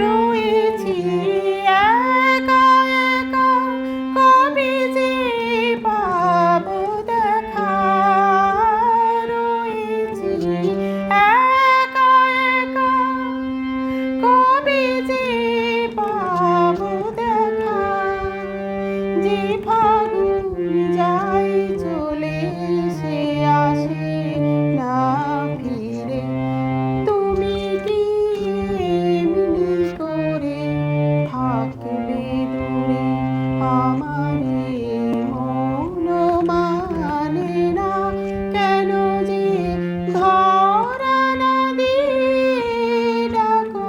রয়েছি একা একা, কবে যে পাবো দেখা। রয়েছি একা একা, কবে যে পাবো দেখা। যে ফাগুন যায় চলে সে আসে না ফিরে, তুমি কি এমনি করে থাকবে দূরে। আমার মন মানে না কেন যে ধরা না দিয়ে ডাকো।